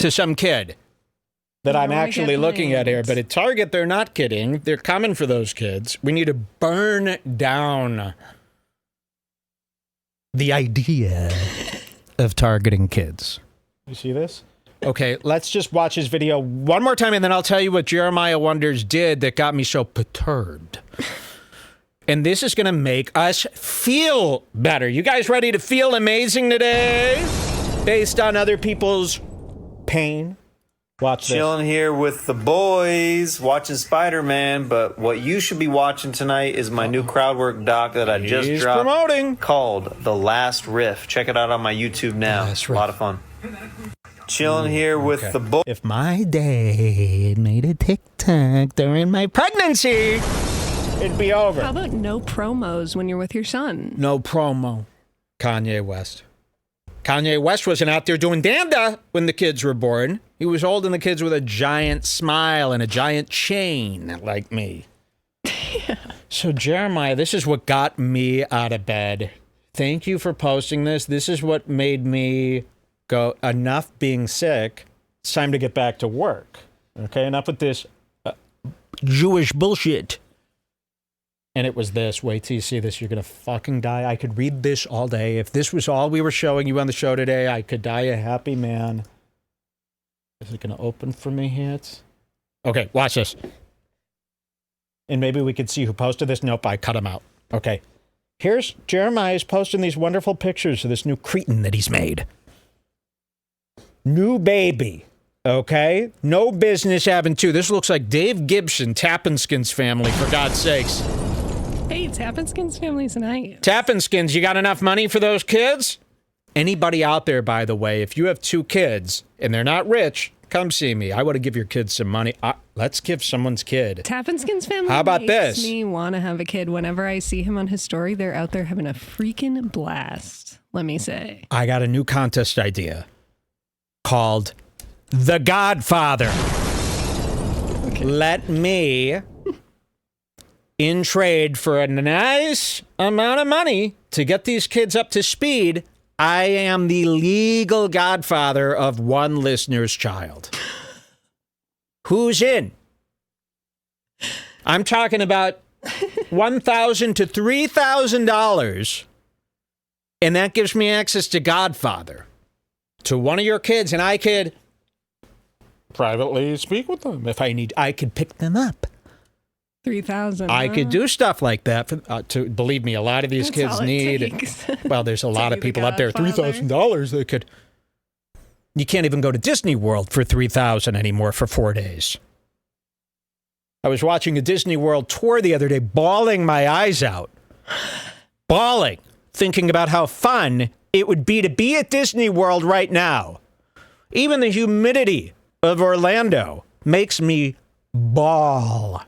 to some kid that I'm actually looking at here. But at Target, they're not kidding. They're coming for those kids. We need to burn down the idea of targeting kids. You see this? Okay, let's just watch his video one more time, and then I'll tell you what Jeremiah Wonders did that got me so perturbed. And this is going to make us feel better. You guys ready to feel amazing today? Based on other people's pain? Watch this. Chilling here with the boys, watching Spider-Man, but what you should be watching tonight is my new crowdwork doc that I just dropped. Promoting. Called The Last Riff. Check it out on my YouTube now. A lot of fun. Chilling here with the boys. If my dad made a TikTok during my pregnancy, it'd be over. How about no promos when you're with your son? No promo. Kanye West. Kanye West wasn't out there doing danda when the kids were born. He was holding the kids with a giant smile and a giant chain like me. Yeah. So, Jeremiah, this is what got me out of bed. Thank you for posting this. This is what made me go, enough being sick. It's time to get back to work. Okay, enough with this Jewish bullshit. And it was this. Wait till you see this. You're going to fucking die. I could read this all day. If this was all we were showing you on the show today, I could die a happy man. Is it going to open for me yet? Okay, watch this. And maybe we could see who posted this. Nope, I cut him out. Okay. Here's Jeremiah's posting these wonderful pictures of this new cretin that he's made. New baby. Okay? No business having two. This looks like Dave Gibson, Tappanskins family, for God's sakes. Hey, Tappanskins family's nice. Tappanskins, you got enough money for those kids? Anybody out there, by the way, if you have two kids and they're not rich, come see me. I want to give your kids some money. Let's give someone's kid. Tappanskins family How about makes this? Me want to have a kid. Whenever I see him on his story, they're out there having a freaking blast, let me say. I got a new contest idea called The Godfather. Okay. Let me, in trade for a nice amount of money to get these kids up to speed, I am the legal godfather of one listener's child. Who's in? I'm talking about $1,000 to $3,000, and that gives me access to Godfather, to one of your kids, and I could privately speak with them if I need. I could pick them up. 3,000. I could do stuff like that. To believe me, a lot of these kids need. Well, there's a lot of people up there. $3,000 they could. You can't even go to Disney World for $3,000 anymore for 4 days. I was watching a Disney World tour the other day, bawling my eyes out, bawling, thinking about how fun it would be at Disney World right now. Even the humidity of Orlando makes me bawl.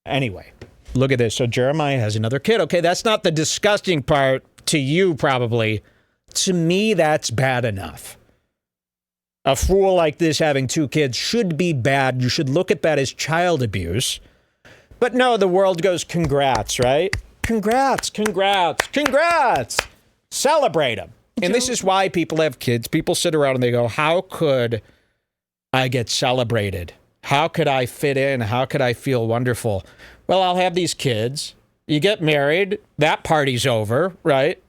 Anyway, look at this. So Jeremiah has another kid. Okay, that's not the disgusting part to you, probably. To me, that's bad enough. A fool like this having two kids should be bad. You should look at that as child abuse. But no, the world goes, congrats, right? Congrats, congrats, congrats. Celebrate them. And this is why people have kids. People sit around and they go, how could I get celebrated? How could I fit in? How could I feel wonderful? Well, I'll have these kids. You get married. That party's over, right?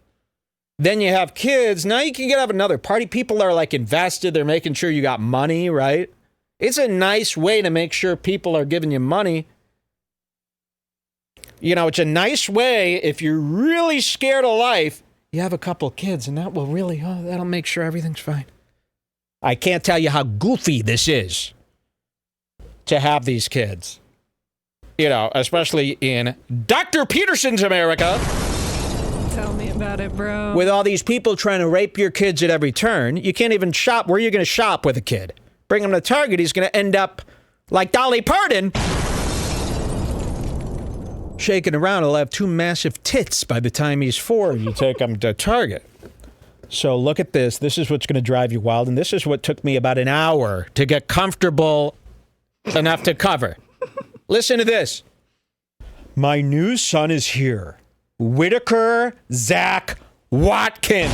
Then you have kids. Now you can have another party. People are like invested. They're making sure you got money, right? It's a nice way to make sure people are giving you money. You know, it's a nice way if you're really scared of life. You have a couple of kids, and that will really, that'll make sure everything's fine. I can't tell you how goofy this is to have these kids. You know, especially in Dr. Peterson's America. Tell me about it, bro. With all these people trying to rape your kids at every turn, you can't even shop. Where are you going to shop with a kid? Bring him to Target, he's going to end up like Dolly Parton. Shaking around, he'll have two massive tits by the time he's 4. You take him to Target. So look at this. This is what's going to drive you wild. And this is what took me about an hour to get comfortable enough to cover. Listen to this. My new son is here. Whitaker Zach Watkins.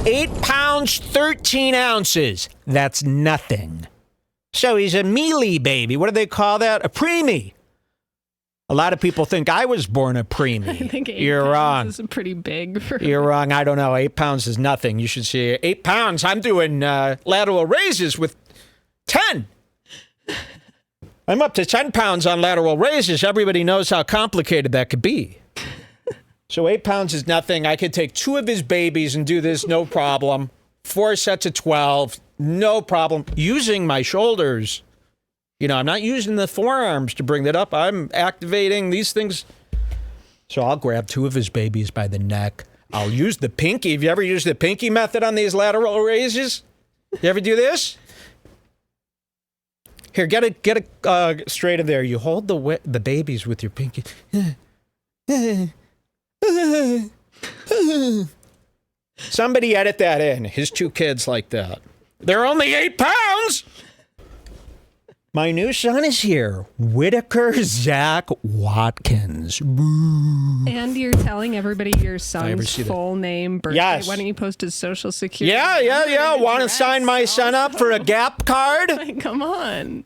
8 pounds, 13 ounces. That's nothing. So he's a mealy baby. What do they call that? A preemie. A lot of people think I was born a preemie. I think 8 You're pounds wrong. is pretty big for You're wrong. I don't know. 8 pounds is nothing. You should see 8 pounds. I'm doing lateral raises with 10. I'm up to 10 pounds on lateral raises. Everybody knows how complicated that could be. So 8 pounds is nothing. I could take 2 of his babies and do this, no problem. 4 sets of 12, no problem. Using my shoulders. You know, I'm not using the forearms to bring that up. I'm activating these things. So I'll grab 2 of his babies by the neck. I'll use the pinky. Have you ever used the pinky method on these lateral raises? You ever do this? Here, get it straight in there. You hold the babies with your pinky. Somebody edit that in. His 2 kids like that. They're only 8 pounds. My new son is here. Whitaker Zach Watkins. Boo. And you're telling everybody your son's full name, birthday. Yes. Why don't you post his social security? Yeah. Want to sign my son up for a Gap card? Come on.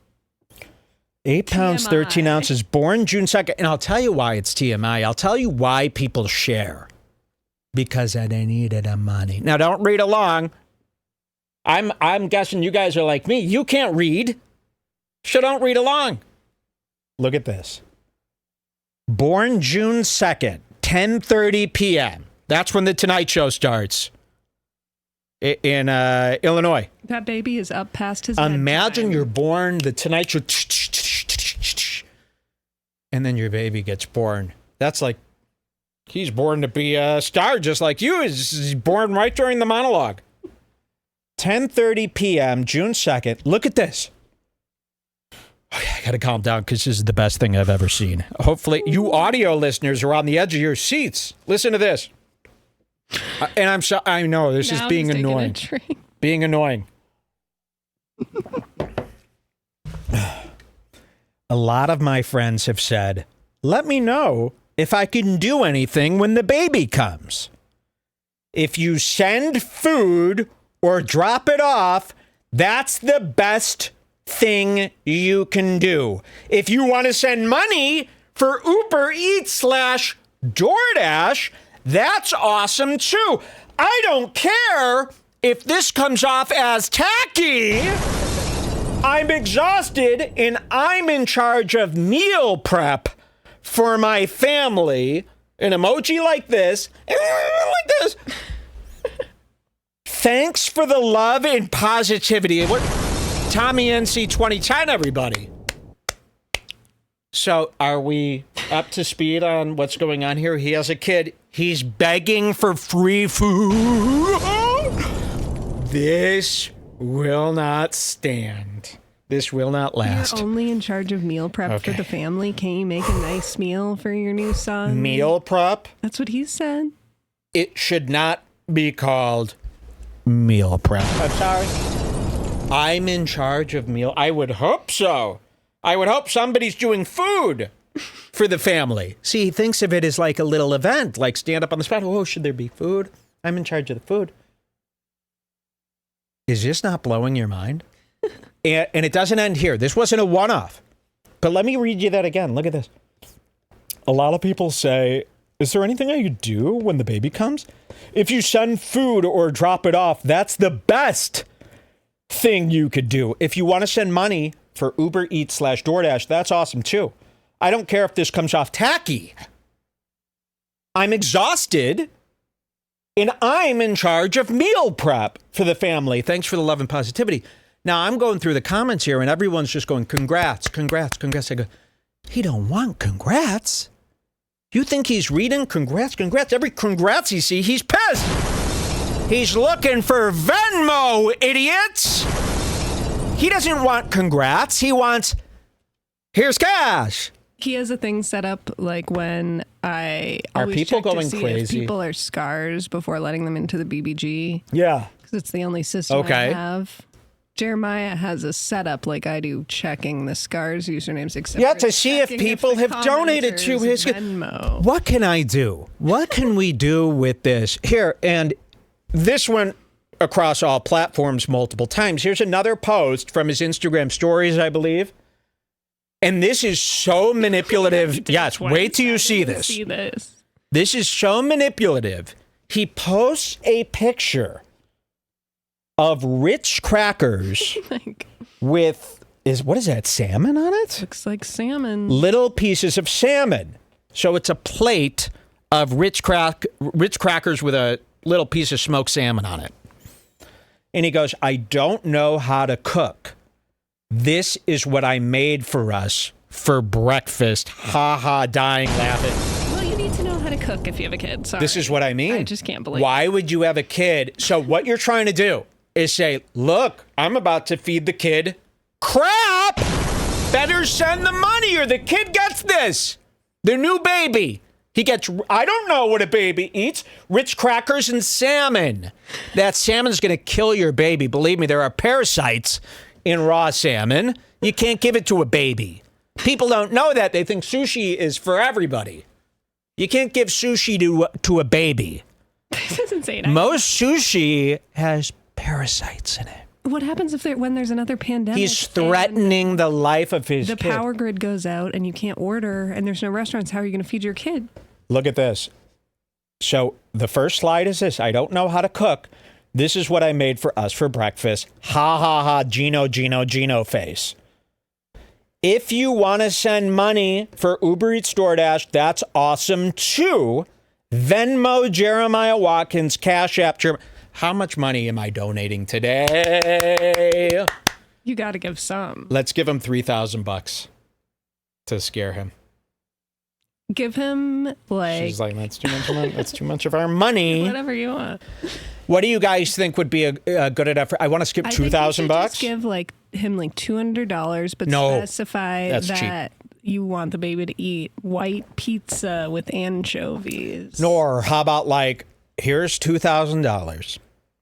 8 pounds, TMI. 13 ounces, born June 2nd. And I'll tell you why it's TMI. I'll tell you why people share. Because I needed the money. Now, don't read along. I'm guessing you guys are like me. You can't read. So don't read along. Look at this. Born June 2nd, 10:30 p.m. That's when the Tonight Show starts in Illinois. That baby is up past his Imagine bedtime. you're born, the Tonight Show, and then your baby gets born. That's like, he's born to be a star just like you. He's born right during the monologue. 10:30 p.m., June 2nd. Look at this. I got to calm down because this is the best thing I've ever seen. Hopefully, you audio listeners are on the edge of your seats. Listen to this. And I know this is being annoying. Being annoying. A lot of my friends have said, let me know if I can do anything when the baby comes. If you send food or drop it off, that's the best thing you can do. If you want to send money for Uber Eats / DoorDash, that's awesome too. I don't care if this comes off as tacky. I'm exhausted and I'm in charge of meal prep for my family. An emoji like this, like this. Thanks for the love and positivity. What? Tommy NC 2010, everybody. So, are we up to speed on what's going on here? He has a kid. He's begging for free food. This will not stand. This will not last. You're only in charge of meal prep for the family. Can you make a nice meal for your new son? Meal prep? That's what he said. It should not be called meal prep. I'm sorry. I'm in charge of meal. I would hope so. I would hope somebody's doing food for the family. See, he thinks of it as like a little event, like stand up on the spot. Oh, should there be food? I'm in charge of the food. Is this not blowing your mind? And it doesn't end here. This wasn't a one-off. But let me read you that again. Look at this. A lot of people say, is there anything I could do when the baby comes? If you send food or drop it off, that's the best thing you could do. If you want to send money for Uber Eats / DoorDash, that's awesome too. I don't care if this comes off tacky. I'm exhausted and I'm in charge of meal prep for the family. Thanks for the love and positivity. Now I'm going through the comments here and everyone's just going, congrats, congrats, congrats. I go, he don't want congrats. You think he's reading congrats, congrats? Every congrats he see, he's pissed. He's looking for Venmo, idiots. He doesn't want congrats. He wants, here's cash. He has a thing set up like when I Are always people check to going see crazy? If people are scars before letting them into the BBG. Yeah. Because it's the only system I have. Jeremiah has a setup like I do, checking the scars usernames, except Yeah, to see if people have donated to his Venmo. What can I do? What can we do with this? Here, and this one, across all platforms multiple times. Here's another post from his Instagram stories, I believe. And this is so manipulative. Yes, wait till you see this. This is so manipulative. He posts a picture of Ritz crackers with, what is that, salmon on it? Looks like salmon. Little pieces of salmon. So it's a plate of Ritz crackers with a little piece of smoked salmon on it. And he goes, I don't know how to cook. This is what I made for us for breakfast. Ha ha, dying laughing. Well, you need to know how to cook if you have a kid. Sorry. This is what I mean. I just can't believe Why would you have a kid? So what you're trying to do is say, look, I'm about to feed the kid crap. Better send the money or the kid gets this. The new baby. He gets, I don't know what a baby eats. Ritz crackers and salmon. That salmon's going to kill your baby. Believe me, there are parasites in raw salmon. You can't give it to a baby. People don't know that. They think sushi is for everybody. You can't give sushi to a baby. This doesn't say that. Most sushi has parasites in it. What happens when there's another pandemic? He's threatening the life of his kid. The power grid goes out and you can't order and there's no restaurants. How are you going to feed your kid? Look at this. So the first slide is this. I don't know how to cook. This is what I made for us for breakfast. Ha ha ha, Gino face. If you want to send money for Uber Eats DoorDash, that's awesome too. Venmo Jeremiah Watkins, Cash App How much money am I donating today? You got to give some. Let's give him $3,000 to scare him. Give him She's like, that's too much money. That's too much of our money. Whatever you want. What do you guys think would be a good enough? I want to skip $2,000. Just give him $200, but specify that you want the baby to eat white pizza with anchovies. Nor how about here's $2,000,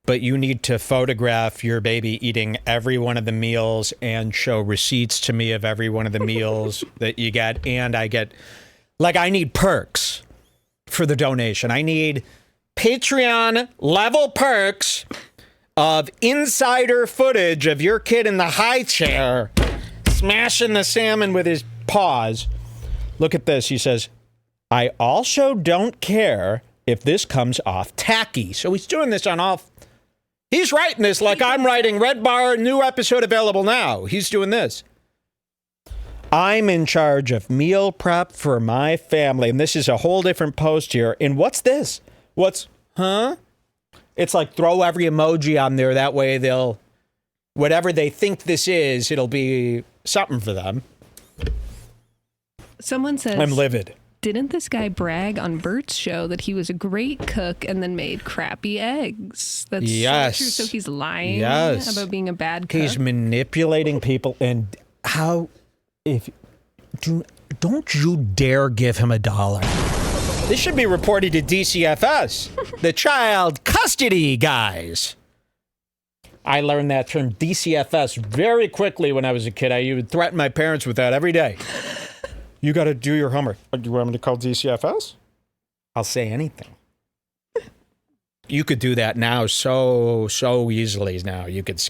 but you need to photograph your baby eating every one of the meals and show receipts to me of every one of the meals that you get, and I get. I need perks for the donation. I need Patreon level perks of insider footage of your kid in the high chair smashing the salmon with his paws. Look at this. He says, I also don't care if this comes off tacky. So he's doing this on all. He's writing this like I'm writing Redbar, new episode available now. He's doing this. I'm in charge of meal prep for my family. And this is a whole different post here. And what's this? It's like throw every emoji on there. That way they'll, whatever they think this is, it'll be something for them. Someone says, I'm livid. Didn't this guy brag on Bert's show that he was a great cook and then made crappy eggs? That's so true. So he's lying about being a bad cook. He's manipulating people. And don't you dare give him $1. This should be reported to DCFS, the child custody guys. I learned that term DCFS very quickly when I was a kid. I would threaten my parents with that every day. You got to do your homework. Do you want me to call DCFS? I'll say anything. You could do that now so easily now. You could